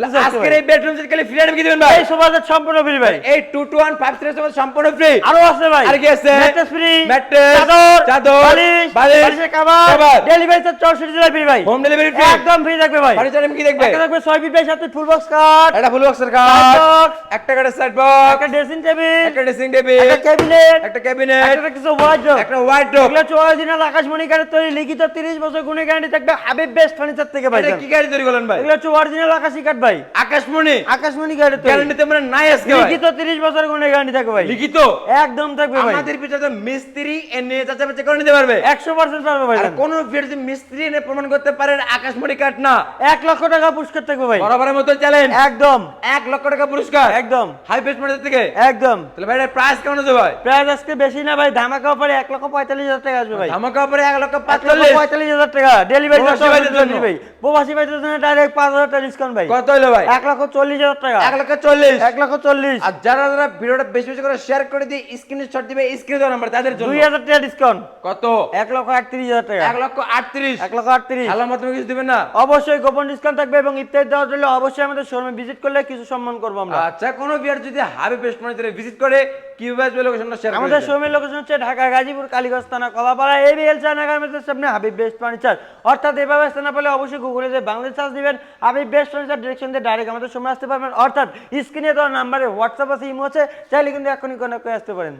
আজকের এই bedroom set খালি ফ্রি আইটেম কি দিবেন ভাই? এই সোফা সেট সম্পূর্ণ ফ্রি ভাই। এই 22153 সোফা সম্পূর্ণ ফ্রি। আরো আছে ভাই। আর কি আছে? ম্যাট্রেস ফ্রি, ম্যাট্রেস, চাদর, বালিশ, বালিশের কভার, ডেলিভারি চার্জ 64 টাকা ফ্রি ভাই। Home delivery free. একদম ফ্রি থাকবে ভাই। ফার্নিচার কি দেখবে? একটা থাকবে 6 feet by 7 feet full box cut, একটা ফুল বক্সের কাট, একটা কাটের সাইড বক্স, একটা ড্রেসিং টেবিল, একটা ড্রেসিং টেবিল, একটা ক্যাবিনেট, একটা ক্যাবিনেট, একটা কিছু ওয়ার্ডরোব, একটা ওয়ার্ডরোব। এগুলো হচ্ছে অরিজিনাল আকাশমণি কাঠের তৈরি, লিখিত 30 বছর গুণে গ্যারান্টি থাকবে হাবিব বেস্ট ফার্নিচার থেকে ভাই। এটা কি গাড়ি তৈরি করলেন ভাই? এগুলো হচ্ছে অরিজিনাল আকাশী কাঠ ভাই। আকাশমণি আকাশমণি কাঠের তৈরি, গ্যারান্টিতে মানে নাই আজকে ভাই। লিখিত 30 বছর গুণে গ্যারান্টি থাকবে ভাই। লিখিত একদম থাকবে ভাই। আমাদের পিছনে তো মিস্ত্রি এনে যাচাই করে নিতে পারবে 100% পারবে ভাই। আর কোন যদি মিস্ত্রি এনে প্রমাণ করতে পারেন আকাশমণি কাঠ না, 1 লক্ষ টাকা পুরস্কার থাকবে ভাই। বরাবরের মতো চ্যালেঞ্জ, একদম 1 লক্ষ টাকা পুরস্কার একদম হাই বেস্ট মডেল থেকে। একদম। তাহলে ভাই প্রাইস কেমন আছে ভাই? প্রাইস আজকে বেশি না ভাই, ধামাকা অফারে 1,45,000 টাকা আসবে ভাই। ধামাকা উপরে 1,45,000 1,45,000 টাকা ডেলিভারি চার্জ প্রবাসী ভাইদের জন্য। ভাই। প্রবাসী ভাইদের জন্য ডাইরেক্ট 5,000 টাকা ডিসকাউন্ট ভাই। কত হলো ভাই? 1,40,000 টাকা। 1,40,000। 1,40,000 আর যারা যারা ভিডিওটা বেশি বেশি করে শেয়ার করে দিয়ে স্ক্রিনশট দিবে স্ক্রিনে দেওয়া নাম্বার তাদের জন্য 2,000 টাকা ডিসকাউন্ট। কত? 1,31,000 টাকা। 1,38,000। 1,38,000 আল্লাহর মাধ্যমে কিছু দিবেন না? অবশ্যই গোপন ডিসকাউন্ট থাকবে এবং ইফতার দেওয়ার জন্য অবশ্যই আমাদের শোরুমে ভিজিট করলে কিছু সম্মান করব আমরা। আচ্ছা কোন বিয়ার যদি হাবিব বেস্ট মনিটরে ভিজিট করে কিভাবে আসবে লোকেশনটা শেয়ার করে আমাদের দিন। শোরুমের লোকেশন হচ্ছে ঢাকা গাজীপুর কালীগঞ্জ থানা কলাপাড়া এবিএল চায়না গার্মেন্টসের সামনে হাবিব বেস্ট ফার্নিচার। অর্থাৎ এভাবে আসতে না পারলে অবশ্যই গুগলে যে বাংলাদেশ সার্চ দিবেন, হাবিব বেস্ট ফার্নিচার ডিরেকশন দিয়ে ডাইরেক্ট আমাদের শোরুমে আসতে পারবেন। অর্থাৎ স্ক্রিনে দেওয়া নাম্বারে হোয়াটসঅ্যাপ আছে, ইমো আছে, চাইলে কিন্তু এখনই কন্ট্যাক্ট করে আসতে পারেন।